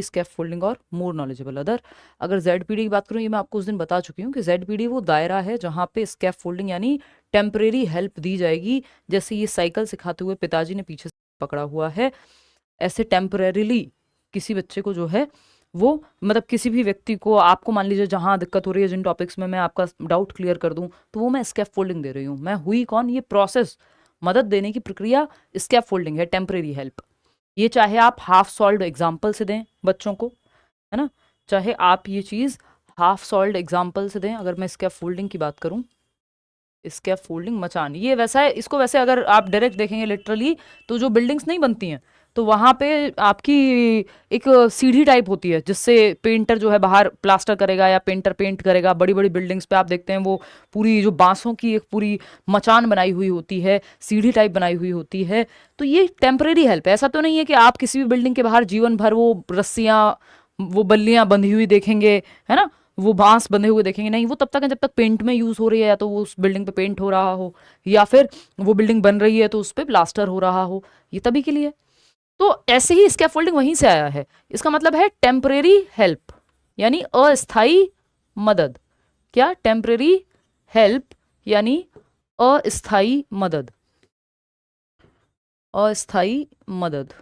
Scaffolding और more knowledgeable other. अगर ZPD की बात करूं, ये मैं आपको उस दिन बता चुकी हूँ कि जेडपीडी वो दायरा है जहां पे स्कैफोल्डिंग यानी टेम्परेरी हेल्प दी जाएगी। जैसे ये साइकिल सिखाते हुए पिताजी ने पीछे से पकड़ा हुआ है, ऐसे टेम्परेरीली किसी बच्चे को जो है वो, मतलब किसी भी व्यक्ति को, आपको मान लीजिए जहां दिक्कत हो रही है, जिन टॉपिक्स में मैं आपका डाउट क्लियर कर दूं, तो वो मैं स्कैफोल्डिंग दे रही हूँ। मैं हुई कौन? ये प्रोसेस, मदद देने की प्रक्रिया स्कैफोल्डिंग है, टेम्परेरी हेल्प। ये चाहे आप हाफ सॉल्व्ड एग्जाम्पल से दें बच्चों को, है ना, चाहे आप ये चीज़ हाफ सॉल्व्ड एग्जाम्पल से दें। अगर मैं स्कैफोल्डिंग की बात करूं, स्कैफोल्डिंग मचान, ये वैसा है, इसको वैसे अगर आप डायरेक्ट देखेंगे लिटरली, तो जो बिल्डिंग्स नहीं बनती हैं तो वहाँ पे आपकी एक सीढ़ी टाइप होती है जिससे पेंटर जो है बाहर प्लास्टर करेगा या पेंटर पेंट करेगा। बड़ी बड़ी बिल्डिंग्स पे आप देखते हैं वो पूरी जो बांसों की एक पूरी मचान बनाई हुई होती है, सीढ़ी टाइप बनाई हुई होती है। तो ये टेम्परेरी हेल्प है। ऐसा तो नहीं है कि आप किसी भी बिल्डिंग के बाहर जीवन भर वो रस्सियाँ, वो बल्लियाँ बंधी हुई देखेंगे, है ना, वो बांस बंधे हुए देखेंगे। नहीं, वो तब तक है जब तक पेंट में यूज हो रही है, या तो वो उस बिल्डिंग पे पेंट हो रहा हो, या फिर वो बिल्डिंग बन रही है तो उस पर प्लास्टर हो रहा हो, ये तभी के लिए। तो ऐसे ही स्कैफोल्डिंग वहीं से आया है। इसका मतलब है टेम्परेरी हेल्प यानी अस्थाई मदद। क्या? टेम्परेरी हेल्प यानी अस्थाई मदद, अस्थाई मदद।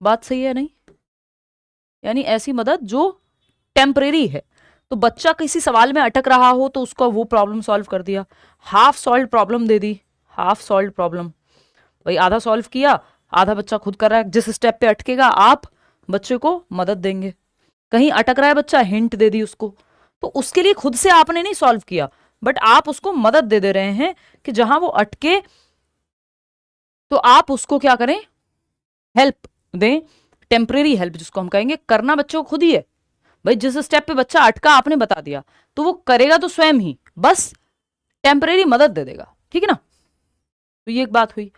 बात सही है नहीं? यानी ऐसी मदद जो टेम्परेरी है। तो बच्चा किसी सवाल में अटक रहा हो तो उसको वो प्रॉब्लम सॉल्व कर दिया, हाफ सॉल्व प्रॉब्लम दे दी। हाफ सॉल्व प्रॉब्लम, भाई आधा सॉल्व किया, आधा बच्चा खुद कर रहा है। जिस स्टेप पे अटकेगा आप बच्चे को मदद देंगे। कहीं अटक रहा है बच्चा, हिंट दे दी उसको, तो उसके लिए खुद से आपने नहीं सॉल्व किया, बट आप उसको मदद दे रहे हैं कि जहां वो अटके तो आप उसको क्या करें? हेल्प दें। टेम्परेरी हेल्प जिसको हम कहेंगे, करना बच्चे को खुद ही है। भाई जिस स्टेप पे बच्चा अटका आपने बता दिया तो वो करेगा तो स्वयं ही, बस टेम्परेरी मदद दे देगा। ठीक है ना? तो ये एक बात हुई।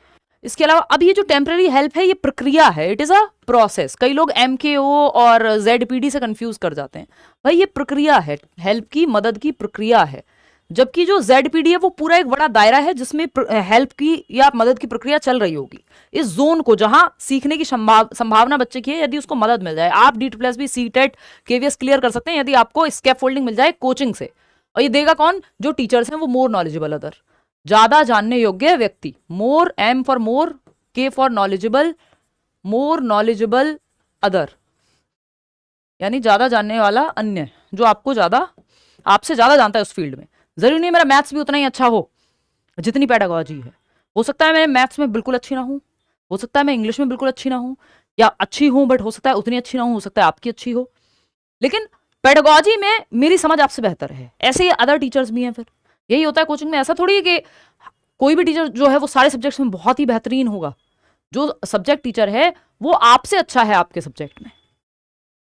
इसके अलावा अब ये जो टेम्परेरी हेल्प है ये प्रक्रिया है, इट इज अ प्रोसेस। कई लोग MKO और ZPD से कंफ्यूज कर जाते हैं। भाई ये प्रक्रिया है, हेल्प की, मदद की प्रक्रिया है। जबकि जो ZPD है वो पूरा एक बड़ा दायरा है जिसमें हेल्प की या मदद की प्रक्रिया चल रही होगी। इस जोन को जहां सीखने की संभावना बच्चे की है, यदि उसको मदद मिल जाए, आप DT+B CTET KVS क्लियर कर सकते हैं यदि आपको स्कैफोल्डिंग मिल जाए कोचिंग से। और ये देगा कौन? जो टीचर्स हैं वो मोर नॉलेजेबल अदर, ज्यादा जानने योग्य व्यक्ति। मोर, M for more, K for knowledgeable, more knowledgeable other यानी ज्यादा जानने वाला अन्य, जो आपको ज्यादा, आपसे ज्यादा जानता है उस फील्ड में। जरूरी नहीं मेरा मैथ्स भी उतना ही अच्छा हो जितनी पेडागोजी है। हो सकता है मैं मैथ्स में बिल्कुल अच्छी ना हूं, हो सकता है मैं इंग्लिश में बिल्कुल अच्छी ना हूं, या अच्छी हूं बट हो सकता है उतनी अच्छी ना हो सकता है आपकी अच्छी हो, लेकिन पेडागोजी में मेरी समझ आपसे बेहतर है। ऐसे ही अदर टीचर्स भी हैं। फिर यही होता है कोचिंग में। ऐसा थोड़ी है कि कोई भी टीचर जो है वो सारे सब्जेक्ट्स में बहुत ही बेहतरीन होगा। जो सब्जेक्ट टीचर है वो आपसे अच्छा है आपके सब्जेक्ट में।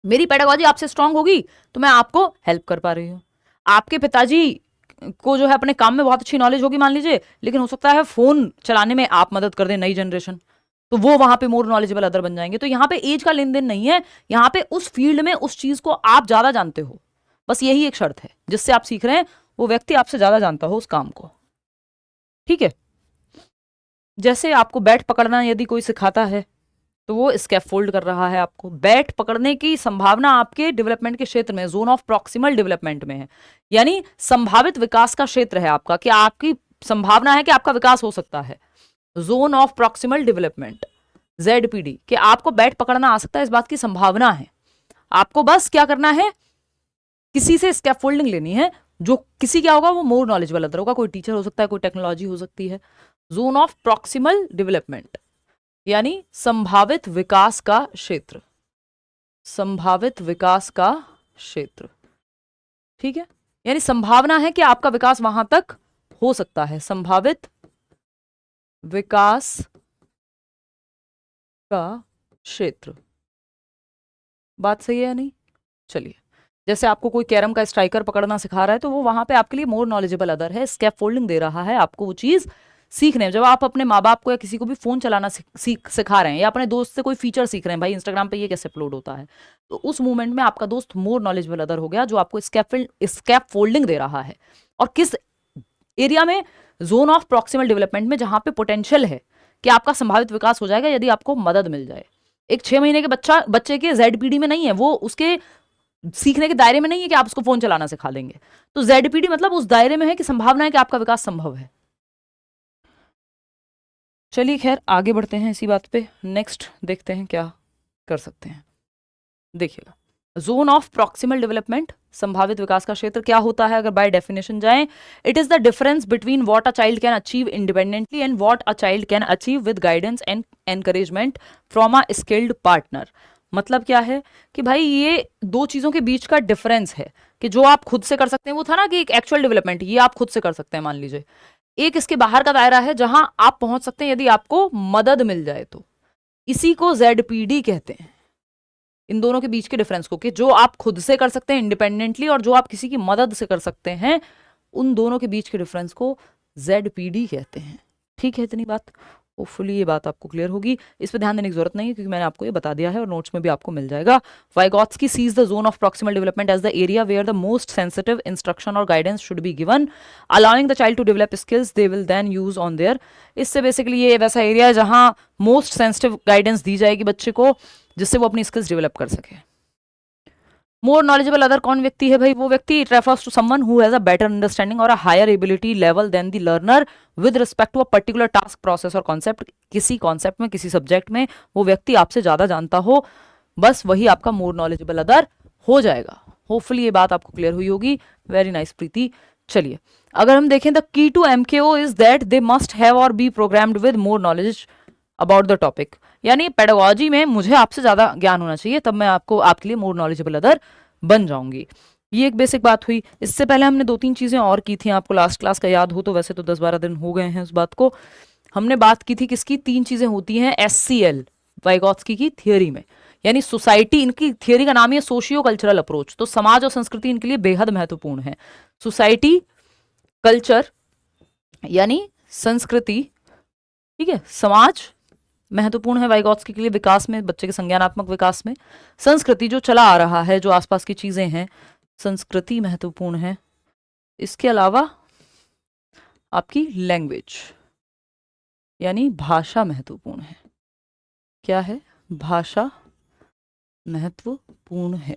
मेरी पेडागोजी आपसे स्ट्रांग होगी तो मैं आपको हेल्प कर पा रही हूँ। आपके पिताजी को जो है अपने काम में बहुत अच्छी नॉलेज होगी मान लीजिए, लेकिन हो सकता है फोन चलाने में आप मदद कर दें, नई जनरेशन, तो वो वहां पे मोर नॉलेजेबल अदर बन जाएंगे। तो यहाँ पे एज का लेन देन नहीं है, यहाँ पे उस फील्ड में उस चीज को आप ज्यादा जानते हो, बस यही एक शर्त है। जिससे आप सीख रहे हैं वो व्यक्ति आपसे ज्यादा जानता हो उस काम को। ठीक है? जैसे आपको बैट पकड़ना यदि कोई सिखाता है तो वो स्कैफोल्ड कर रहा है आपको। बैट पकड़ने की संभावना आपके डेवलपमेंट के क्षेत्र में, जोन ऑफ प्रॉक्सिमल डेवलपमेंट में है, यानी संभावित विकास का क्षेत्र है आपका, कि आपकी संभावना है कि आपका विकास हो सकता है। Zone of proximal development ZPD, कि आपको बैट पकड़ना आ सकता है, इस बात की संभावना है। आपको बस क्या करना है? किसी से स्कैफोल्डिंग लेनी है। जो किसी क्या होगा वो मोर नॉलेजेबल अदर होगा, कोई टीचर हो सकता है, कोई टेक्नोलॉजी हो सकती है। जोन ऑफ प्रॉक्सिमल डेवलपमेंट यानी संभावित विकास का क्षेत्र, संभावित विकास का क्षेत्र। ठीक है? यानी संभावना है कि आपका विकास वहां तक हो सकता है, संभावित विकास का क्षेत्र। बात सही है या नहीं? चलिए, जैसे आपको कोई कैरम का स्ट्राइकर पकड़ना सिखा रहा है तो वो वहां पे आपके लिए मोर नॉलेजेबल अदर है, स्कैफोल्डिंग दे रहा है आपको वो चीज सीखने में। जब आप अपने माँ बाप को या किसी को भी फोन चलाना सिखा रहे हैं, या अपने दोस्त से कोई फीचर सीख रहे हैं, भाई इंस्टाग्राम पे ये कैसे अपलोड होता है, तो उस मूवमेंट में आपका दोस्त मोर नॉलेजेबल अदर हो गया, जो आपको स्कैफोल्डिंग दे रहा है। और किस एरिया में? जोन ऑफ प्रॉक्सिमल डेवलपमेंट में, जहां पे पोटेंशियल है कि आपका संभावित विकास हो जाएगा यदि आपको मदद मिल जाए। एक 6 महीने के बच्चे के ZPD में नहीं है, वो उसके सीखने के दायरे में नहीं है कि आप उसको फोन चलाना सिखा देंगे। तो ZPD मतलब उस दायरे में है कि संभावना है कि आपका विकास संभव है। चलिए खैर आगे बढ़ते हैं इसी बात पे, नेक्स्ट देखते हैं क्या कर सकते हैं। देखिएगा, जोन ऑफ प्रॉक्सिमल डेवलपमेंट, संभावित विकास का क्षेत्र क्या होता है अगर बाय डेफिनेशन जाएं, it is the difference between what a child can achieve independently and what a child can achieve with guidance and encouragement from a skilled partner. मतलब क्या है कि भाई ये दो चीजों के बीच का डिफरेंस है कि जो आप खुद से कर सकते हैं, वो था ना कि एक एक्चुअल डेवलपमेंट, ये आप खुद से कर सकते हैं मान लीजिए, एक इसके बाहर का दायरा है जहां आप पहुंच सकते हैं यदि आपको मदद मिल जाए तो, इसी को ZPD कहते हैं। इन दोनों के बीच के डिफरेंस को, कि जो आप खुद से कर सकते हैं इंडिपेंडेंटली और जो आप किसी की मदद से कर सकते हैं, उन दोनों के बीच के डिफरेंस को ZPD कहते हैं। ठीक है, इतनी बात, होपफुली ये बात आपको क्लियर होगी। इस पर ध्यान देने की जरूरत नहीं है क्योंकि मैंने आपको ये बता दिया है और नोट्स में भी आपको मिल जाएगा। Vygotsky sees the zone of proximal development as the area where the most sensitive instruction और guidance should be given, allowing the child to develop skills they will then use on their. इससे basically ये वैसा area है जहां most sensitive guidance दी जाएगी बच्चे को, जिससे वो अपनी स्किल्स डेवलप कर सके। मोर नॉलेजेबल अदर कौन व्यक्ति है भाई? वो व्यक्ति, it refers to someone who has a better understanding और a higher ability level than the learner with respect to a particular task, process और कॉन्सेप्ट। किसी कॉन्सेप्ट में, किसी सब्जेक्ट में वो व्यक्ति आपसे ज्यादा जानता हो, बस वही आपका मोर नॉलेजेबल अदर हो जाएगा। होपफुली ये बात आपको क्लियर हुई होगी। Very nice Preeti. चलिए अगर हम देखें, the key to MKO is that they must have और be programmed with more knowledge about the topic. यानी पेडागोजी में मुझे आपसे ज्यादा ज्ञान होना चाहिए, तब मैं आपके लिए मोर नॉलेजेबल अदर बन जाऊंगी। ये एक बेसिक बात हुई। इससे पहले हमने 2-3 चीजें और की थी, आपको लास्ट क्लास का याद हो तो, वैसे तो 10-12 दिन हो गए हैं उस बात को। हमने बात की थी किसकी, 3 चीजें होती हैं SCL वाइगॉत्स्की की थियोरी में, यानी सोसाइटी, इनकी थियोरी का नाम है सोशियो कल्चरल अप्रोच। तो समाज और संस्कृति इनके लिए बेहद महत्वपूर्ण है। सोसाइटी, कल्चर यानी संस्कृति, ठीक है, समाज महत्वपूर्ण है वाइगॉत्स्की के लिए विकास में, बच्चे के संज्ञानात्मक विकास में। संस्कृति जो चला आ रहा है, जो आसपास की चीजें हैं, संस्कृति महत्वपूर्ण है। इसके अलावा आपकी लैंग्वेज यानी भाषा महत्वपूर्ण है। क्या है? भाषा महत्वपूर्ण है।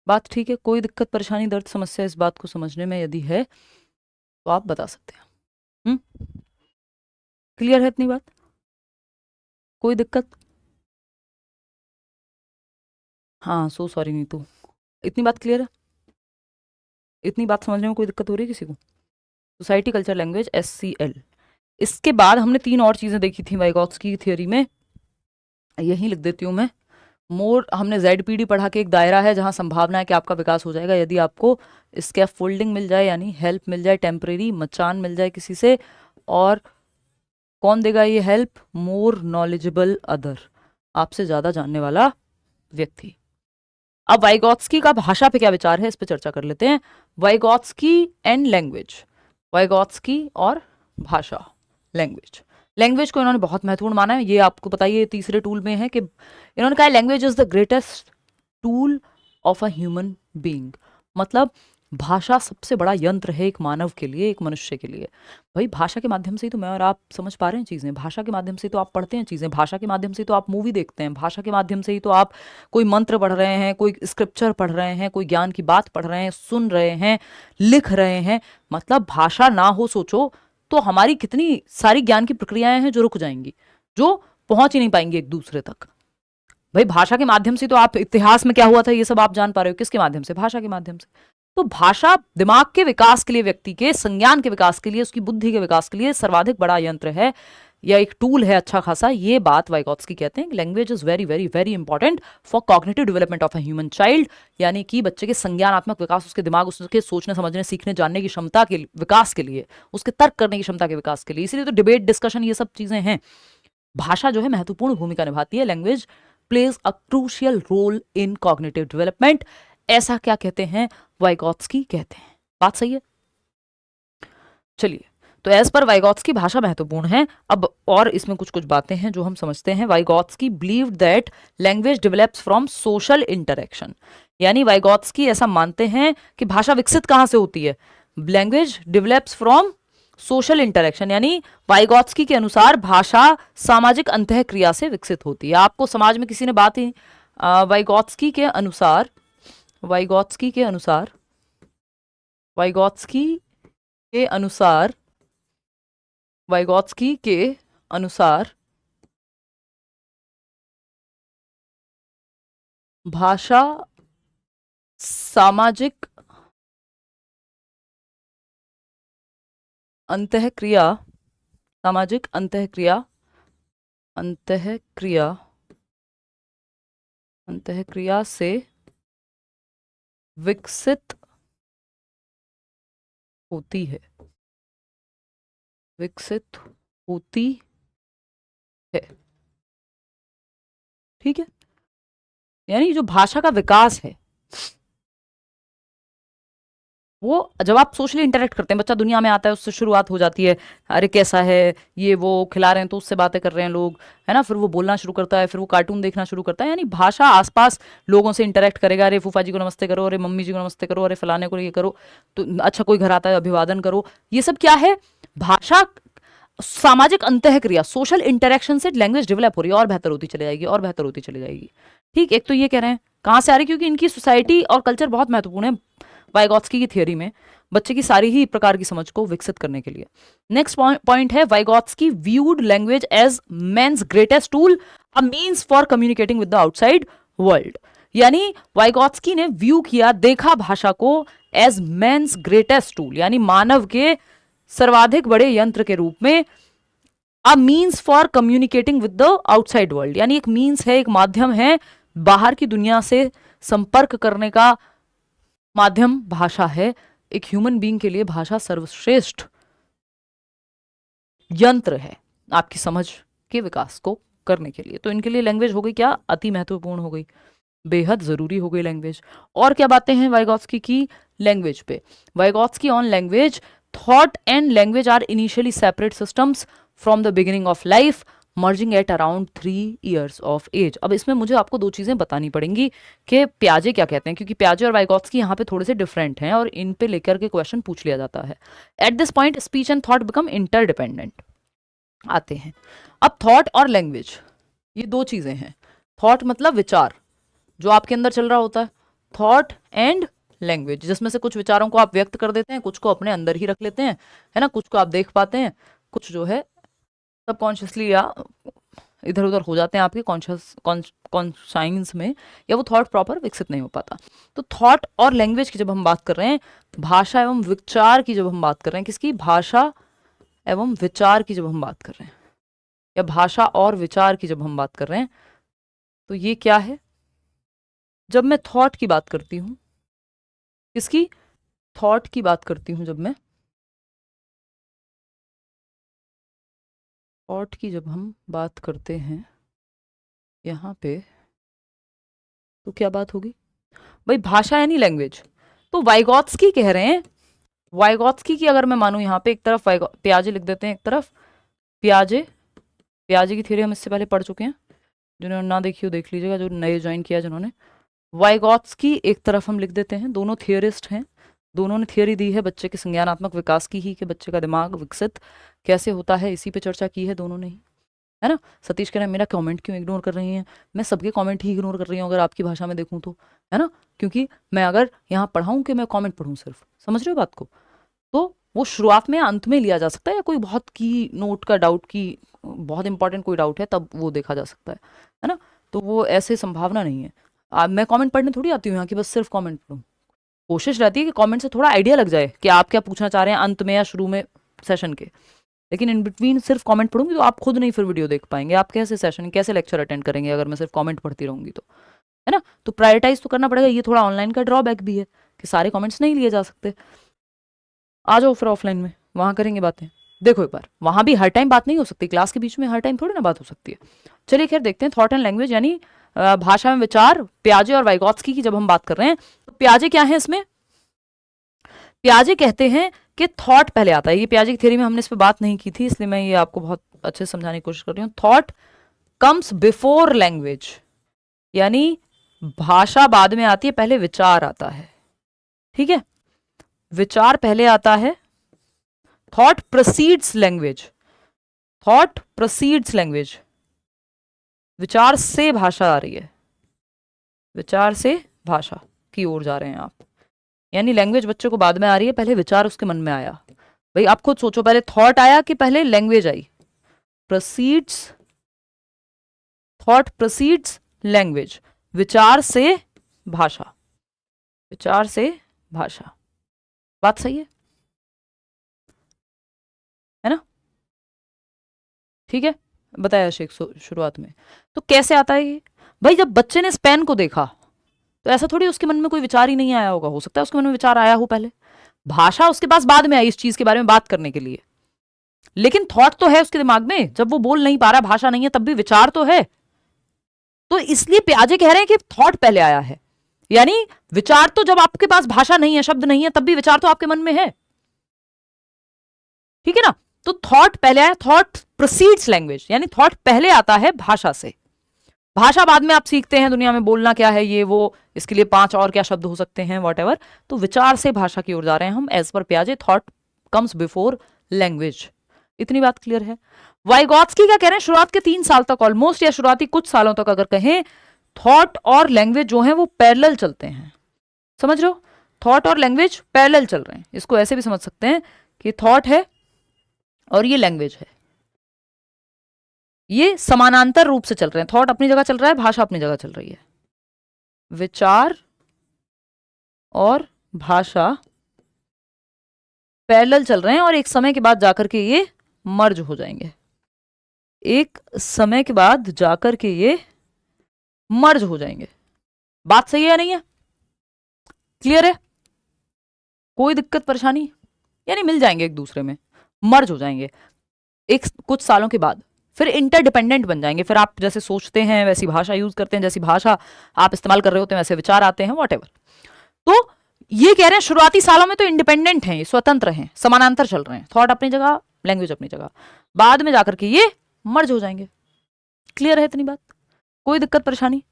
बात ठीक है? कोई दिक्कत, परेशानी, दर्द, समस्या इस बात को समझने में यदि है तो आप बता सकते हैं। क्लियर है इतनी बात? कोई दिक्कत? हाँ, सो सॉरी नीतू, इतनी बात क्लियर है? इतनी बात समझने में कोई दिक्कत हो रही है किसी को? Society, culture, language, SCL। इसके बाद हमने 3 और चीजें देखी थी वाइगॉत्स्की की थ्योरी में, यही लिख देती हूँ मैं। मोर, हमने ZPD पढ़ा के एक दायरा है जहां संभावना है कि आपका विकास हो जाएगा यदि आपको स्कैफोल्डिंग मिल जाए, यानी हेल्प मिल जाए, टेम्परेरी मचान मिल जाए किसी से। और कौन देगा ये हेल्प? मोर नॉलेजेबल अदर, आपसे ज्यादा जानने वाला व्यक्ति। अब वाइगॉत्स्की का भाषा पे क्या विचार है, इस पे चर्चा कर लेते हैं। वाइगॉत्स्की एंड लैंग्वेज, वाइगॉत्स्की और भाषा, लैंग्वेज। लैंग्वेज को इन्होंने बहुत महत्वपूर्ण माना है, ये आपको पता ही है, तीसरे टूल में है कि इन्होंने कहा language is the greatest tool of a human being. मतलब भाषा सबसे बड़ा यंत्र है एक मानव के लिए, एक मनुष्य के लिए। भाई भाषा के माध्यम से ही तो मैं और आप समझ पा रहे हैं चीज़ें, भाषा के माध्यम से तो आप पढ़ते हैं चीज़ें, भाषा के माध्यम से तो आप मूवी देखते हैं, भाषा के माध्यम से ही तो आप कोई मंत्र पढ़ रहे हैं, कोई स्क्रिप्चर पढ़ रहे हैं, कोई ज्ञान की बात पढ़ रहे हैं, सुन रहे हैं, लिख रहे हैं। मतलब भाषा ना हो, सोचो तो हमारी कितनी सारी ज्ञान की प्रक्रियाएं हैं जो रुक जाएंगी, जो पहुंच ही नहीं पाएंगी एक दूसरे तक। भाई भाषा के माध्यम से तो आप इतिहास में क्या हुआ था ये सब आप जान पा रहे हो, किसके माध्यम से? भाषा के माध्यम से। तो भाषा दिमाग के विकास के लिए, व्यक्ति के संज्ञान के विकास के लिए, उसकी बुद्धि के विकास के लिए सर्वाधिक बड़ा यंत्र है या एक टूल है अच्छा खासा। ये बात वाइगॉत्स्की कहते हैं। Language is very very very important for cognitive development of a human child, यानी कि बच्चे के संज्ञानात्मक विकास, उसके दिमाग, उसके सोचने समझने सीखने जानने की क्षमता के विकास के लिए, उसके तर्क करने की क्षमता के विकास के लिए। इसीलिए तो डिबेट, डिस्कशन, ये सब चीजें हैं। भाषा जो है महत्वपूर्ण भूमिका निभाती है। Language plays a crucial role in cognitive development, ऐसा क्या कहते हैं? वाइगॉत्स्की कहते हैं। बात सही है? चलिए, तो एज पर वाइगॉत्स्की भाषा महत्वपूर्ण है। अब और इसमें कुछ कुछ बातें हैं जो हम समझते हैं। Vygotsky believed that language develops from social interaction, यानी वाइगॉत्स्की ऐसा मानते हैं कि भाषा विकसित कहां से होती है? Language develops from social interaction, यानी वाइगॉत्स्की के अनुसार भाषा सामाजिक अंतःक्रिया से विकसित होती है। आपको समाज में किसी ने बात ही वाइगॉत्स्की के अनुसार वाइगॉत्स्की के अनुसार वाइगॉत्स्की के अनुसार वाइगॉत्स्की के अनुसार भाषा सामाजिक अंतःक्रिया सामाजिक अंतःक्रिया अंतःक्रिया अंतःक्रिया से विकसित होती है, विकसित होती है। ठीक है, यानी जो भाषा का विकास है वो जब आप सोशली इंटरेक्ट करते हैं, बच्चा दुनिया में आता है, उससे शुरुआत हो जाती है, अरे कैसा है ये वो, खिला रहे हैं तो उससे बातें कर रहे हैं लोग, है ना, फिर वो बोलना शुरू करता है, फिर वो कार्टून देखना शुरू करता है, यानी भाषा आसपास लोगों से इंटरेक्ट करेगा, अरे फूफा जी को नमस्ते करो, अरे मम्मी जी को नमस्ते करो, अरे फलाने को ये करो, तो अच्छा कोई घर आता है अभिवादन करो, ये सब क्या है, भाषा सामाजिक अंतःक्रिया, सोशल इंटरेक्शन से लैंग्वेज डेवलप हो रही है और बेहतर होती चली जाएगी और बेहतर होती चली जाएगी। ठीक, एक तो ये कह रहे हैं कहाँ से आ रही है, क्योंकि इनकी सोसाइटी और कल्चर बहुत महत्वपूर्ण है वाइगॉत्स्की की थियोरी में बच्चे की सारी ही प्रकार की समझ को विकसित करने के लिए। नेक्स्ट पॉइंट है Vygotsky viewed language as man's greatest tool, a means for communicating with the outside world, यानी वाइगॉत्स्की ने व्यू किया, देखा भाषा को एज मैन्स ग्रेटेस्ट टूल, यानी मानव के सर्वाधिक बड़े यंत्र के रूप में, a means for communicating with the outside world, यानी एक मीन्स है, एक माध्यम है बाहर की दुनिया से संपर्क करने का माध्यम भाषा है। एक ह्यूमन बीइंग के लिए भाषा सर्वश्रेष्ठ यंत्र है आपकी समझ के विकास को करने के लिए। तो इनके लिए लैंग्वेज हो गई क्या, अति महत्वपूर्ण हो गई, बेहद जरूरी हो गई लैंग्वेज। और क्या बातें हैं वाइगॉत्स्की की लैंग्वेज पे, Vygotsky on language, thought and language are initially separate systems from the beginning of life, merging at around 3 years of age. अब इसमें मुझे आपको दो चीजें बतानी पड़ेंगी कि प्याजे क्या कहते हैं, क्योंकि प्याजे और वाइगॉत्स्की यहाँ पे थोड़े से डिफरेंट हैं और इन पे लेकर के क्वेश्चन पूछ लिया जाता है। At this point speech and thought become interdependent आते हैं। अब थॉट और लैंग्वेज ये दो चीजें हैं। थॉट मतलब विचार जो आपके अंदर चल रहा होता है, थॉट एंड लैंग्वेज जिसमें से कुछ विचारों को आप व्यक्त कर देते हैं, कुछ को अपने अंदर ही रख लेते हैं, है ना, कुछ को आप देख पाते हैं, कुछ जो है सबकॉन्शियसली या इधर उधर हो जाते हैं आपके कॉन्साइंस में, या वो थॉट प्रॉपर विकसित नहीं हो पाता। तो थॉट और लैंग्वेज की जब हम बात कर रहे हैं, भाषा एवं विचार की जब हम बात कर रहे हैं, किसकी, भाषा एवं विचार की जब हम बात कर रहे हैं, या भाषा और विचार की जब हम बात कर रहे हैं, तो ये क्या है, जब मैं थॉट की बात करती हूँ, किसकी, थॉट की बात करती हूँ, जब मैं थॉट की जब हम बात करते हैं यहाँ पे, तो क्या बात होगी भाई, भाषा यानी लैंग्वेज। तो वाइगॉत्स्की कह रहे हैं, वाइगॉत्स्की की अगर मैं मानूं यहाँ पे, एक तरफ प्याजे लिख देते हैं, एक तरफ प्याजे, प्याजे की थ्योरी हम इससे पहले पढ़ चुके हैं, जिन्होंने ना देखी हो देख लीजिएगा, जो नए ज्वाइन किया जिन्होंने। वाइगॉत्स्की एक तरफ हम लिख देते हैं, दोनों थियोरिस्ट हैं, दोनों ने थियोरी दी है बच्चे के संज्ञानात्मक विकास की ही, कि बच्चे का दिमाग विकसित कैसे होता है, इसी पे चर्चा की है दोनों ने ही, है ना। सतीश कह रहे हैं मेरा कमेंट क्यों इग्नोर कर रही हैं, मैं सबके कमेंट ही इग्नोर कर रही हूँ अगर आपकी भाषा में देखूँ तो, है ना, क्योंकि मैं अगर यहाँ पढ़ाऊँ कि मैं कमेंट पढ़ूँ सिर्फ, समझ रहे हो बात को, तो वो शुरुआत में अंत में लिया जा सकता है, या कोई बहुत की नोट का डाउट की बहुत इंपॉर्टेंट कोई डाउट है तब वो देखा जा सकता है ना, तो वो ऐसे संभावना नहीं है। मैं कमेंट पढ़ने थोड़ी आती हूँ यहाँ की बस सिर्फ कमेंट पढ़ूँ, कोशिश रहती है कि कमेंट से थोड़ा आइडिया लग जाए कि आप क्या पूछना चाह रहे हैं अंत में या शुरू में सेशन के, लेकिन इन बिटवीन सिर्फ कमेंट पढ़ूंगी तो आप खुद नहीं फिर वीडियो देख पाएंगे, आप कैसे सेशन कैसे लेक्चर अटेंड करेंगे अगर मैं सिर्फ कमेंट पढ़ती रहूंगी तो, है ना। तो प्रायोरिटाइज तो करना पड़ेगा, ये थोड़ा ऑनलाइन का ड्रॉबैक भी है कि सारे कमेंट्स नहीं लिए जा सकते। आ जाओ फिर ऑफलाइन में, वहां करेंगे बातें। देखो एक बार, वहां भी हर टाइम बात नहीं हो सकती, क्लास के बीच में हर टाइम थोड़ी ना बात हो सकती है। चलिए खैर देखते हैं, थॉट एंड लैंग्वेज यानी भाषा में विचार, प्याजे और वाइगॉत्स्की की जब हम बात कर रहे हैं, तो प्याजे क्या है इसमें, प्याजे कहते हैं कि थॉट पहले आता है, ये प्याजे की थ्योरी में हमने इस पर बात नहीं की थी, इसलिए मैं ये आपको बहुत अच्छे से समझाने की कोशिश कर रही हूँ। थॉट कम्स बिफोर लैंग्वेज, यानी भाषा बाद में आती है, पहले विचार आता है, ठीक है, विचार पहले आता है, thought proceeds language, thought proceeds language, विचार से भाषा आ रही है, विचार से भाषा की ओर जा रहे हैं आप। यानी लैंग्वेज बच्चे को बाद में आ रही है, पहले विचार उसके मन में आया। भाई आप खुद सोचो, पहले थॉट आया कि पहले language I? Proceeds, thought proceeds language, विचार से भाषा, विचार से भाषा। बात सही है ना? ठीक है, बताया शेख शुरुआत में। तो कैसे आता है ये? भाई जब बच्चे ने इस पेन को देखा तो ऐसा थोड़ी उसके मन में कोई विचार ही नहीं आया होगा, हो सकता है उसके मन में विचार आया हो पहले, भाषा उसके पास बाद में आई इस चीज के बारे में बात करने के लिए, लेकिन थॉट तो है उसके दिमाग में। जब वो बोल नहीं पा रहा, भाषा नहीं है, तब भी विचार तो है। तो इसलिए पियाजे कह रहे हैं कि थॉट पहले आया है, यानी विचार तो, जब आपके पास भाषा नहीं है, शब्द नहीं है, तब भी विचार तो आपके मन में है। ठीक है ना? तो थॉट पहले आया, थॉट प्रोसीड्स लैंग्वेज, यानी थॉट पहले आता है भाषा से, भाषा बाद में आप सीखते हैं दुनिया में बोलना क्या है, ये वो, इसके लिए 5 और क्या शब्द हो सकते हैं, वॉट। तो विचार से भाषा की ओर जा रहे हैं हम, एज पर पियाजे थॉट कम्स बिफोर लैंग्वेज। इतनी बात क्लियर है? वाइगॉत्स्की क्या कह रहे हैं? शुरुआत के 3 साल तक ऑलमोस्ट, या शुरुआती कुछ सालों तक अगर कहें, थॉट और लैंग्वेज जो है वो पैरेलल चलते हैं। समझ रहे हो? थॉट और लैंग्वेज पैरेलल चल रहे हैं। इसको ऐसे भी समझ सकते हैं कि थॉट है और ये लैंग्वेज है, ये समानांतर रूप से चल रहे हैं। थॉट अपनी जगह चल रहा है, भाषा अपनी जगह चल रही है। विचार और भाषा पैरेलल चल रहे हैं और एक समय के बाद जाकर के ये मर्ज हो जाएंगे, एक समय के बाद जाकर के ये मर्ज हो जाएंगे। बात सही है या नहीं है? क्लियर है? कोई दिक्कत परेशानी? यानी मिल जाएंगे एक दूसरे में, मर्ज हो जाएंगे एक कुछ सालों के बाद, फिर इंटरडिपेंडेंट बन जाएंगे। फिर आप जैसे सोचते हैं वैसी भाषा यूज करते हैं, जैसी भाषा आप इस्तेमाल कर रहे होते हैं वैसे विचार आते हैं, वॉटेवर। तो ये कह रहे हैं शुरुआती सालों में तो इंडिपेंडेंट हैं, स्वतंत्र हैं, समानांतर चल रहे हैं, थॉट अपनी जगह, लैंग्वेज अपनी जगह, बाद में जाकर के ये मर्ज हो जाएंगे। क्लियर है इतनी बात? कोई दिक्कत परेशानी?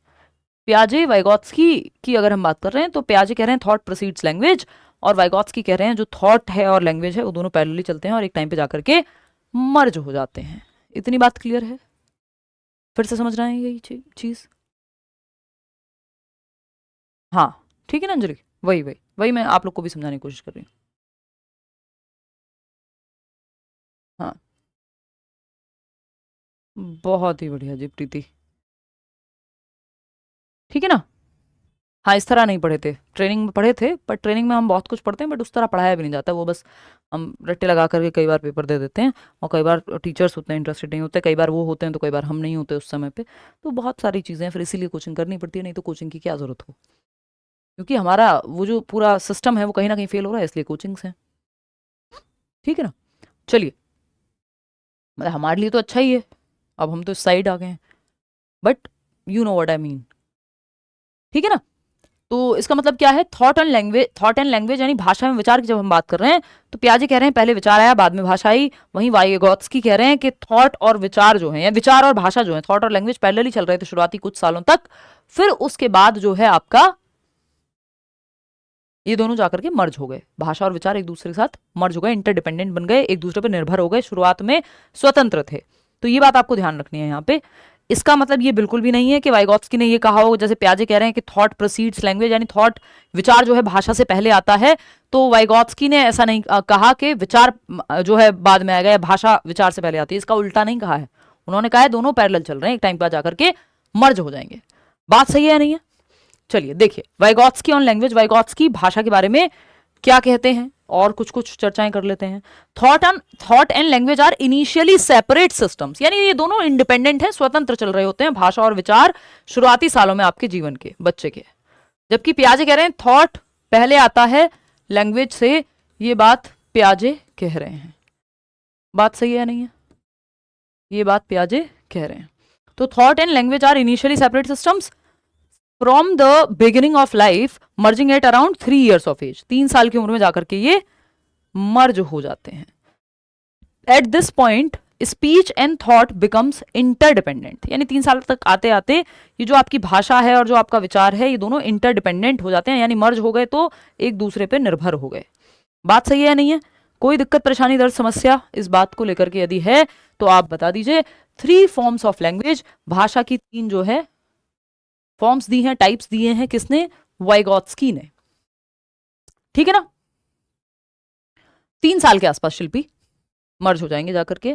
पियाजे वाइगॉत्स्की की अगर हम बात कर रहे हैं तो पियाजे कह रहे हैं थॉट प्रोसीड्स लैंग्वेज, और वाइगॉत्स्की कह रहे हैं जो थॉट है और लैंग्वेज है वो दोनों पैरेलली चलते हैं और एक टाइम पे जाकर के मर्ज हो जाते हैं। इतनी बात क्लियर है? फिर से समझ रहे हैं यही चीज? हाँ ठीक है ना अंजलि? वही मैं आप लोग को भी समझाने की कोशिश कर रही हूँ। हाँ बहुत ही बढ़िया जी प्रीति, ठीक है ना? हाँ इस तरह नहीं पढ़े थे, ट्रेनिंग में पढ़े थे, पर ट्रेनिंग में हम बहुत कुछ पढ़ते हैं बट उस तरह पढ़ाया भी नहीं जाता। वो बस हम रट्टे लगा करके कई बार पेपर दे देते हैं, और कई बार टीचर्स उतने इंटरेस्टेड नहीं होते, कई बार वो होते हैं तो कई बार हम नहीं होते उस समय पे। तो बहुत सारी चीज़ें हैं, फिर इसीलिए कोचिंग करनी पड़ती है, नहीं तो कोचिंग की क्या ज़रूरत हो, क्योंकि हमारा वो जो पूरा सिस्टम है वो कहीं ना कहीं फेल हो रहा है, इसलिए कोचिंग्स हैं। ठीक है ना? चलिए, मतलब हमारे लिए तो अच्छा ही है, अब हम तो इस साइड आ गए हैं, but you know what I mean. ठीक है ना? तो इसका मतलब क्या है? थॉट एंड लैंग्वेज यानी भाषा में विचार की जब हम बात कर रहे हैं तो पियाजे कह रहे हैं पहले विचार आया बाद में भाषा आई। वहीं वाइगॉत्स्की कह रहे हैं कि थॉट और विचार जो है, या विचार और भाषा जो है, थॉट और लैंग्वेज पैरेलली चल रहे थे शुरुआती कुछ सालों तक, फिर उसके बाद जो है आपका ये दोनों जाकर के मर्ज हो गए, भाषा और विचार एक दूसरे के साथ मर्ज हो गए, इंटरडिपेंडेंट बन गए, एक दूसरे पर निर्भर हो गए, शुरुआत में स्वतंत्र थे। तो ये बात आपको ध्यान रखनी है यहाँ पे। इसका मतलब ये बिल्कुल भी नहीं है कि वाइगॉत्स्की ने ये कहा हो, जैसे पियाजे कह रहे हैं कि थॉट प्रोसीड्स लैंग्वेज, यानी थॉट, विचार जो है भाषा से पहले आता है। तो वाइगॉत्स्की ने ऐसा नहीं कहा कि विचार जो है बाद में आएगा या भाषा विचार से पहले आती है, इसका उल्टा नहीं कहा है। उन्होंने कहा है दोनों पैरेलल चल रहे हैं, एक टाइम पर जाकर के मर्ज हो जाएंगे। बात सही है या नहीं है? चलिए देखिए वाइगॉत्स्की ऑन लैंग्वेज, वाइगॉत्स्की भाषा के बारे में क्या कहते हैं और कुछ चर्चाएं कर लेते हैं। Thought and language are initially separate systems, यानी ये दोनों इंडिपेंडेंट हैं, स्वतंत्र चल रहे होते हैं, भाषा और विचार शुरुआती सालों में आपके जीवन के, बच्चे के। जबकि पियाजे कह रहे हैं थॉट पहले आता है लैंग्वेज से, ये बात पियाजे कह रहे हैं। बात सही है या नहीं है? ये बात पियाजे कह रहे हैं। तो thought and language are initially separate systems from the beginning of life, merging at around 3 years of age, 3 साल की उम्र में जाकर के ये मर्ज हो जाते हैं। At this point speech and thought becomes interdependent, यानी 3 साल तक आते आते ये जो आपकी भाषा है और जो आपका विचार है ये दोनों इंटरडिपेंडेंट हो जाते हैं, यानी मर्ज हो गए तो एक दूसरे पे निर्भर हो गए। बात सही है या नहीं है? कोई दिक्कत परेशानी दर्द समस्या इस बात को लेकर के यदि है तो आप बता दीजिए। 3 फॉर्म्स ऑफ लैंग्वेज, भाषा की 3 जो है फॉर्म्स दी हैं, टाइप्स दिए हैं, किसने? वाइगॉत्स्की ने। ठीक है ना? 3 साल के आसपास शिल्पी मर्ज हो जाएंगे जाकर के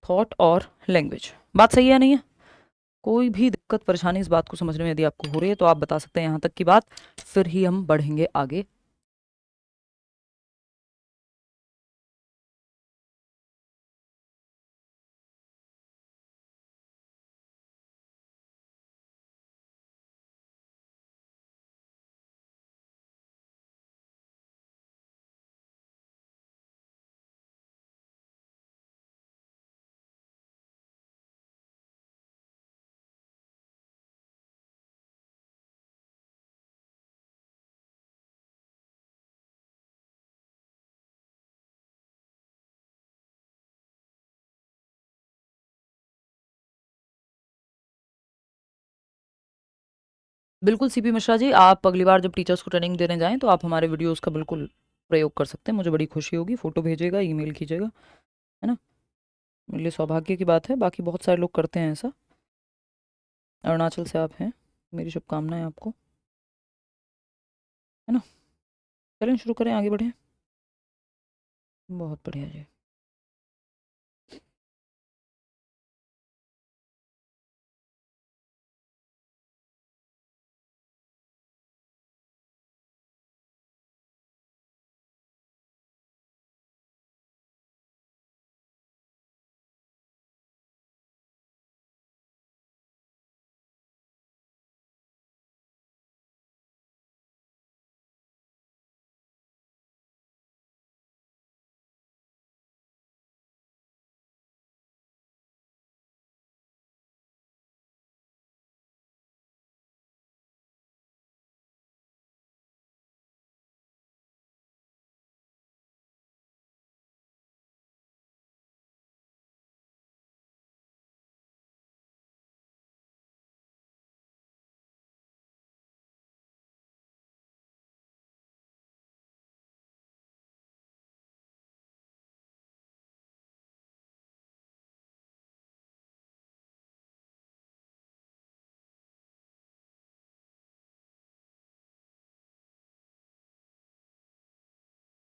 थॉट और लैंग्वेज। बात सही है नहीं है? कोई भी दिक्कत परेशानी इस बात को समझने में यदि आपको हो रही है तो आप बता सकते हैं यहां तक की बात, फिर ही हम बढ़ेंगे आगे। बिल्कुल सीपी मिश्रा जी, आप अगली बार जब टीचर्स को ट्रेनिंग देने जाएं तो आप हमारे वीडियोस का बिल्कुल प्रयोग कर सकते हैं, मुझे बड़ी खुशी होगी। फोटो भेजिएगा, ईमेल कीजिएगा, है ना? मेरे लिए सौभाग्य की बात है, बाकी बहुत सारे लोग करते हैं ऐसा। अरुणाचल से आप हैं, मेरी शुभकामनाएं आपको, है ना? चलें शुरू करें, आगे बढ़ें। बहुत बढ़िया जी।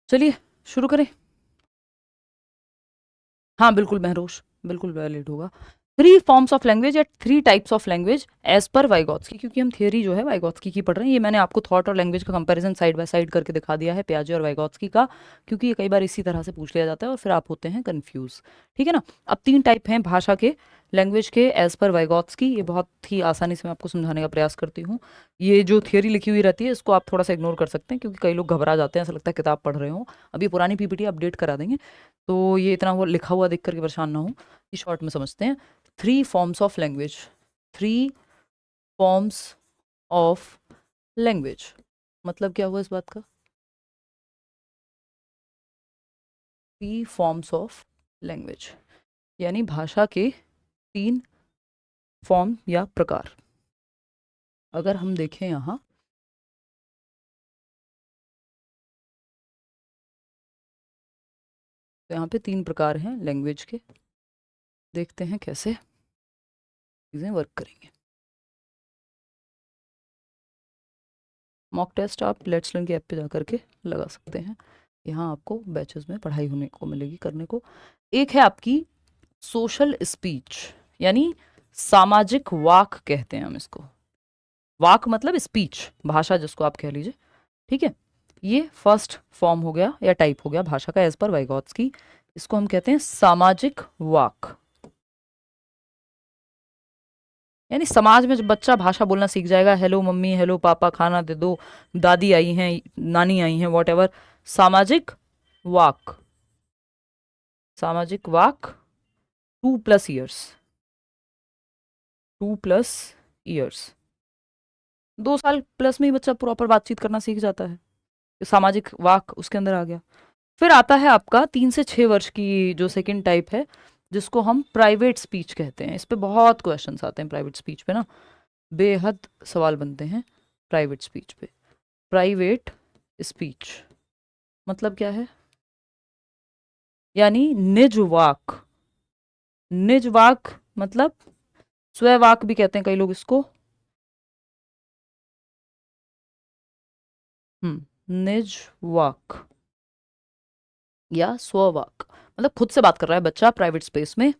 चलिए शुरू करें। हाँ बिल्कुल महरोश, बिल्कुल वैलिड होगा। 3 फॉर्म्स ऑफ लैंग्वेज या 3 types of language as per वाइगॉत्स्की, क्योंकि हम थियोरी जो है वाइगॉत्स्की की पढ़ रहे हैं। ये मैंने आपको थॉट और लैंग्वेज का कंपैरिजन साइड बाय साइड करके दिखा दिया है पियाजे और वाइगॉत्स्की का, क्योंकि ये कई बार इसी तरह से पूछ लिया जाता है और फिर आप होते हैं कंफ्यूज। ठीक है ना? अब 3 टाइप हैं भाषा के, लैंग्वेज के एज पर वाइगॉत्स्की। ये बहुत ही आसानी से मैं आपको समझाने का प्रयास करती हूँ। ये जो थियोरी लिखी हुई रहती है इसको आप थोड़ा सा इग्नोर कर सकते हैं, क्योंकि कई लोग घबरा जाते हैं, ऐसा लगता है किताब पढ़ रहे हो। अभी पुरानी पीपीटी अपडेट करा देंगे, तो ये इतना वो लिखा हुआ देख करके परेशान ना हो। ये शॉर्ट में समझते हैं। 3 forms of language, 3 forms of language मतलब क्या हुआ इस बात का? 3 फॉर्म्स ऑफ लैंग्वेज यानी भाषा के 3 फॉर्म या प्रकार। अगर हम देखें यहाँ, तो यहाँ पे 3 प्रकार हैं लैंग्वेज के। देखते हैं कैसे चीज़ें वर्क करेंगे। मॉक टेस्ट आप लेट्स लर्न के ऐप पे जा करके लगा सकते हैं। यहाँ आपको बैचेस में पढ़ाई होने को मिलेगी करने को। एक है आपकी सोशल स्पीच, यानी सामाजिक वाक कहते हैं हम इसको। वाक मतलब स्पीच, भाषा जिसको आप कह लीजिए। ठीक है? ये फर्स्ट फॉर्म हो गया या टाइप हो गया भाषा का एज पर वाइगॉत्स्की। इसको हम कहते हैं सामाजिक वाक। यानी समाज में जब बच्चा भाषा बोलना सीख जाएगा, हेलो मम्मी, हेलो पापा, खाना दे दो, दादी आई हैं, नानी आई हैं, वॉट एवर, सामाजिक वाक। सामाजिक वाक 2+ ईयर्स, 2+ ईयर्स, 2 साल प्लस में ही बच्चा प्रॉपर बातचीत करना सीख जाता है। तो सामाजिक वाक उसके अंदर आ गया। फिर आता है आपका 3 से 6 वर्ष की जो सेकंड टाइप है, जिसको हम प्राइवेट स्पीच कहते हैं। इस पे बहुत क्वेश्चंस आते हैं प्राइवेट स्पीच पे ना, बेहद सवाल बनते हैं प्राइवेट स्पीच पे। प्राइवेट स्पीच मतलब क्या है? यानी निज वाक। निज वाक मतलब स्ववाक भी कहते हैं कई लोग इसको। निज वाक या स्ववाक मतलब खुद से बात कर रहा है बच्चा प्राइवेट स्पेस में।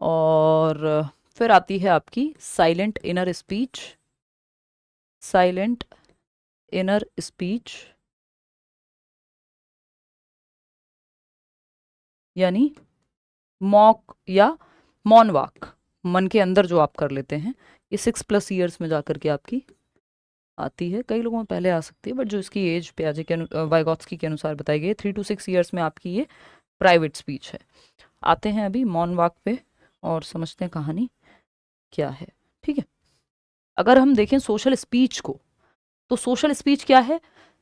और फिर आती है आपकी silent inner speech. Silent inner speech यानी मॉक या मौन वाक, मन के अंदर जो आप कर लेते हैं। ये 6+ ईयर्स में जाकर के आपकी आती है, कई लोगों में पहले आ सकती है, बट जो इसकी एज पियाजे के वाइगॉत्स्की के अनुसार बताई गई है 3 to 6 ईयर्स में आपकी ये प्राइवेट स्पीच है। आते हैं अभी मौन वाक पे और समझते हैं कहानी क्या है। ठीक है, अगर हम देखें सोशल स्पीच को, तो सोशल स्पीच क्या है?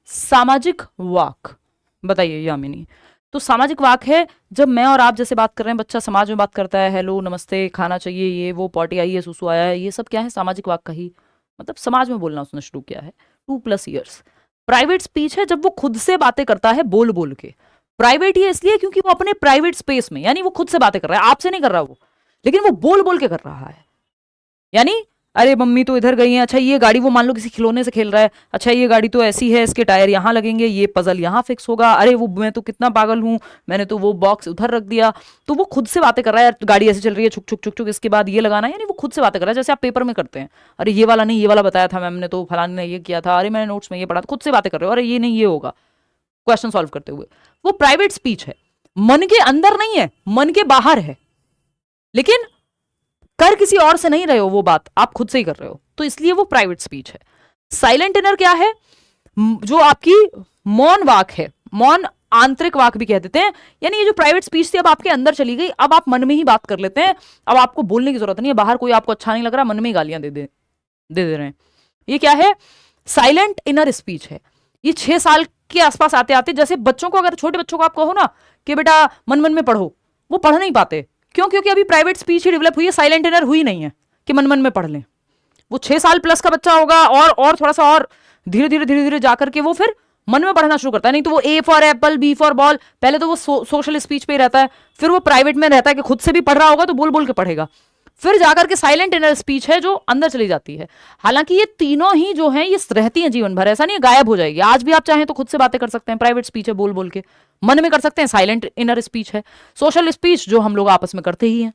सामाजिक वाक। बताइए यामिनी। तो सामाजिक वाक है जब मैं और आप जैसे बात कर रहे हैं, बच्चा समाज में बात करता है, हेलो नमस्ते खाना चाहिए, ये वो पॉटी आई है सुसु आया है, ये सब क्या है? सामाजिक वाक का ही मतलब समाज में बोलना उसने शुरू किया है 2+ ईयर्स। प्राइवेट स्पीच है जब वो खुद से बातें करता है बोल बोल के। प्राइवेट ये इसलिए क्योंकि वो अपने प्राइवेट स्पेस में, यानी वो खुद से बातें कर रहा है, आपसे नहीं कर रहा वो, लेकिन वो बोल बोल के कर रहा है। यानी अरे मम्मी तो इधर गई है, अच्छा ये गाड़ी, वो मान लो किसी खिलौने से खेल रहा है, अच्छा ये गाड़ी तो ऐसी है, इसके टायर यहाँ लगेंगे, ये पजल यहाँ फिक्स होगा, अरे वो मैं तो कितना पागल हूँ, मैंने तो वो बॉक्स उधर रख दिया। तो वो खुद से बातें कर रहा है, गाड़ी ऐसे चल रही है छुक छुक छुक छुक, इसके बाद ये लगाना है, यानी वो खुद से बातें कर रहा है जैसे आप पेपर में करते हैं। अरे ये वाला नहीं, ये वाला बताया था मैम ने, तो फलाने ने ये किया था, अरे मैंने नोट्स में ये पढ़ा था। खुद से बातें कर रहे हो, अरे ये नहीं ये होगा, क्वेश्चन सॉल्व करते हुए। वो प्राइवेट स्पीच है, मन के अंदर नहीं है, मन के बाहर है, लेकिन कर किसी और से नहीं रहे हो, वो बात आप खुद से ही कर रहे हो, तो इसलिए वो प्राइवेट स्पीच है। साइलेंट इनर क्या है? जो आपकी मौन वाक है, मौन आंतरिक वाक भी कह देते हैं, यानी ये जो प्राइवेट स्पीच थी अब आपके अंदर चली गई, अब आप मन में ही बात कर लेते हैं, अब आपको बोलने की जरूरत नहीं है, बाहर कोई आपको अच्छा नहीं लग रहा, मन में ही गालियां दे रहे हैं। ये क्या है? साइलेंट इनर स्पीच है। ये 6 साल के आसपास आते आते, जैसे बच्चों को, अगर छोटे बच्चों को आप कहो ना कि बेटा मन मन में पढ़ो, वो पढ़ नहीं पाते। क्यों? क्योंकि अभी प्राइवेट स्पीच ही डेवलप हुई है, साइलेंट इनर हुई नहीं है कि मन मन में पढ़ लें। वो 6 साल प्लस का बच्चा होगा और थोड़ा सा और धीरे धीरे जाकर के वो फिर मन में पढ़ना शुरू करता है। नहीं तो वो A for Apple, B for ball, पहले तो वो सोशल स्पीच पे ही रहता है, फिर वो प्राइवेट में रहता है कि खुद से भी पढ़ रहा होगा तो बोल बोल के पढ़ेगा, फिर जाकर के साइलेंट इनर स्पीच है जो अंदर चली जाती है। हालांकि ये तीनों ही जो हैं ये रहती हैं जीवन भर, ऐसा नहीं गायब हो जाएगी। आज भी आप चाहें तो खुद से बातें कर सकते हैं, प्राइवेट स्पीच है बोल बोल के, मन में कर सकते हैं, साइलेंट इनर स्पीच है, सोशल स्पीच जो हम लोग आपस में करते ही हैं।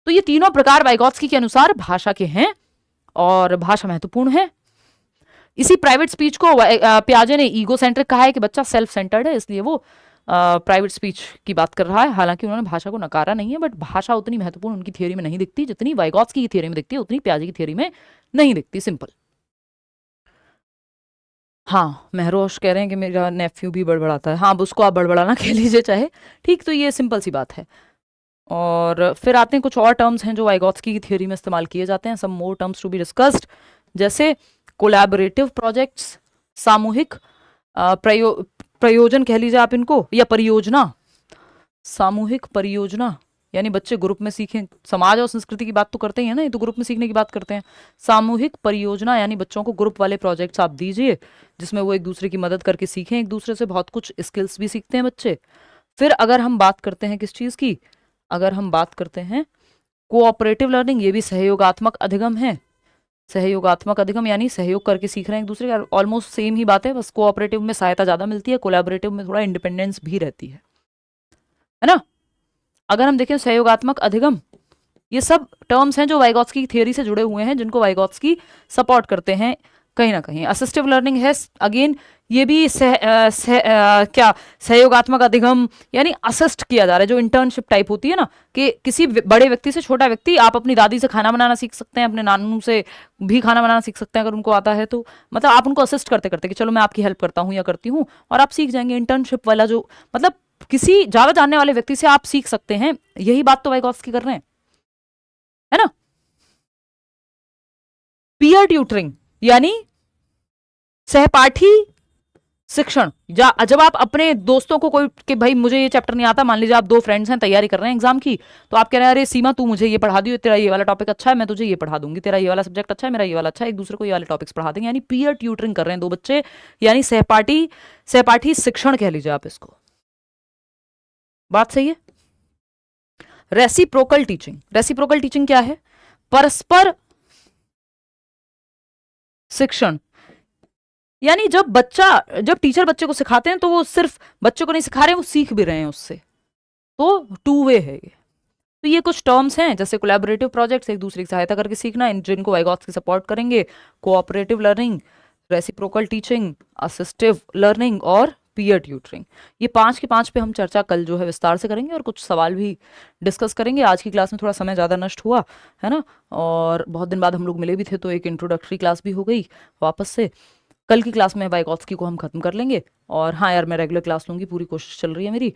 तो ये तीनों प्रकार वाइगॉत्स्की के अनुसार भाषा के हैं और भाषा महत्वपूर्ण है। इसी प्राइवेट स्पीच को पियाजे ने ईगो सेंट्रिक कहा है कि बच्चा सेल्फ सेंटर्ड है, इसलिए वो प्राइवेट स्पीच की बात कर रहा है। हालांकि उन्होंने भाषा को नकारा नहीं है, बट भाषा उतनी महत्वपूर्ण उनकी थियोरी में नहीं दिखती जितनी वाइगॉत्स्की की थियोरी में दिखती है, उतनी पियाजे की थियोरी में नहीं दिखती। सिंपल। हाँ, महरोश कह रहे हैं कि मेरा नेफ्यू भी बड़बड़ाता है। हाँ, अब उसको आप बड़बड़ाना कह लीजिए चाहे, ठीक। तो ये सिंपल सी बात है। और फिर आते हैं कुछ और टर्म्स हैं जो वाइगॉत्स्की की थियोरी में इस्तेमाल किए जाते हैं, some more terms to be discussed, जैसे कोलैबोरेटिव प्रोजेक्ट्स, सामूहिक प्रयोजन कह लीजिए आप इनको, या परियोजना। सामूहिक परियोजना यानी बच्चे ग्रुप में सीखें, समाज और संस्कृति की बात तो करते ही है ना, ये तो ग्रुप में सीखने की बात करते हैं। सामूहिक परियोजना यानी बच्चों को ग्रुप वाले प्रोजेक्ट्स आप दीजिए जिसमें वो एक दूसरे की मदद करके सीखें, एक दूसरे से बहुत कुछ स्किल्स भी सीखते हैं बच्चे। फिर अगर हम बात करते हैं किस चीज़ की, अगर हम बात करते हैं कोऑपरेटिव लर्निंग, ये भी सहयोगात्मक अधिगम है। सहयोगात्मक अधिगम यानी सहयोग करके सीख रहे हैं एक दूसरे का, ऑलमोस्ट सेम ही बात है, बस कोऑपरेटिव में सहायता ज़्यादा मिलती है, कोलैबोरेटिव में थोड़ा इंडिपेंडेंस भी रहती है ना। अगर हम देखें सहयोगात्मक अधिगम, ये सब टर्म्स हैं जो वाइगॉत्स्की की थियोरी से जुड़े हुए हैं, जिनको वाइगॉत्स्की सपोर्ट करते हैं कहीं ना कहीं। असिस्टिव लर्निंग है, अगेन ये भी क्या सहयोगात्मक अधिगम यानी असिस्ट किया जा रहा है, जो इंटर्नशिप टाइप होती है ना, कि किसी बड़े व्यक्ति से छोटा व्यक्ति, आप अपनी दादी से खाना बनाना सीख सकते हैं, अपने नानू से भी खाना बनाना सीख सकते हैं अगर उनको आता है तो, मतलब आप उनको असिस्ट करते करते कि चलो मैं आपकी हेल्प करता हूँ या करती हूँ, और आप सीख जाएंगे। इंटर्नशिप वाला जो, मतलब किसी ज्यादा जानने वाले व्यक्ति से आप सीख सकते हैं, यही बात तो वाइगॉत्स्की कर रहे हैं, है ना। पीयर ट्यूटरिंग यानी सहपाठी शिक्षण, जब आप अपने दोस्तों को कोई कि भाई मुझे ये चैप्टर नहीं आता, मान लीजिए आप 2 फ्रेंड्स हैं, तैयारी कर रहे हैं एग्जाम की, तो आप कह रहे हैं अरे सीमा तू मुझे ये पढ़ा दियो, तेरा ये वाला टॉपिक अच्छा है मैं तुझे ये पढ़ा दूंगी, तेरा ये वाला सब्जेक्ट अच्छा है मेरा ये वाला अच्छा है, एक दूसरे को ये वाले टॉपिक्स पढ़ा देंगे, यानी पीयर ट्यूटरिंग कर रहे हैं 2 बच्चे, यानी सहपाठी शिक्षण कह लीजिए आप इसको। बात सही है। रेसिप्रोकल टीचिंग, रेसिप्रोकल टीचिंग क्या है? परस्पर शिक्षण। यानी जब टीचर बच्चे को सिखाते हैं तो वो सिर्फ बच्चों को नहीं सिखा रहे हैं, वो सीख भी रहे हैं उससे। तो टू वे है ये। तो ये कुछ टर्म्स हैं, जैसे कोलैबोरेटिव प्रोजेक्ट्स, एक दूसरे की सहायता करके सीखना, जिनको वाइगॉट्स की सपोर्ट करेंगे, cooperative learning, reciprocal teaching, assistive learning और पीयर ट्यूटरिंग। ये 5 के 5 पे हम चर्चा कल जो है विस्तार से करेंगे और कुछ सवाल भी डिस्कस करेंगे। आज की क्लास में थोड़ा समय ज़्यादा नष्ट हुआ है ना, और बहुत दिन बाद हम लोग मिले भी थे, तो एक इंट्रोडक्टरी क्लास भी हो गई वापस से। कल की क्लास में वाइगॉट्स्की को हम खत्म कर लेंगे। और हाँ यार, मैं रेगुलर क्लास लूँगी, पूरी कोशिश चल रही है मेरी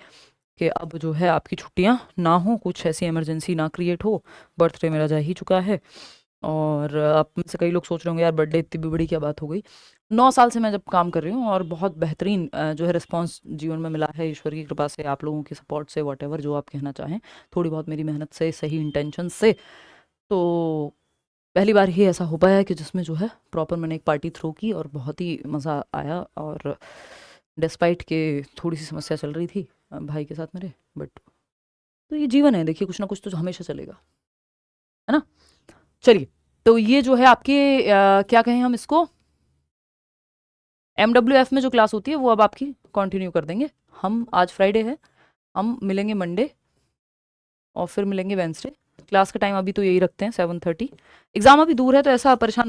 कि अब जो है आपकी छुट्टियां ना हो, कुछ ऐसी इमरजेंसी ना क्रिएट हो। बर्थडे मेरा जा ही चुका है, और आप में से कई लोग सोच रहे होंगे यार बर्थडे इतनी भी बड़ी क्या बात हो गई। 9 साल से मैं जब काम कर रही हूँ और बहुत बेहतरीन जो है रिस्पांस जीवन में मिला है, ईश्वर की कृपा से, आप लोगों की सपोर्ट से, वॉट जो आप कहना चाहें, थोड़ी बहुत मेरी मेहनत से, सही इंटेंशन से। तो पहली बार ही ऐसा हो पाया है कि जिसमें जो है प्रॉपर मैंने एक पार्टी थ्रो की और बहुत ही मज़ा आया। और डिस्पाइट के थोड़ी सी समस्या चल रही थी भाई के साथ मेरे, बट तो ये जीवन है, देखिए कुछ ना कुछ तो हमेशा चलेगा, है ना। चलिए, तो ये जो है आपके क्या कहें हम इसको, MWF में जो क्लास होती है वो अब आपकी कंटिन्यू कर देंगे हम। आज फ्राइडे है, हम मिलेंगे मंडे और फिर मिलेंगे वेंसडे। क्लास का टाइम अभी तो यही रखते हैं 7:30। एग्जाम अभी दूर है तो ऐसा परेशान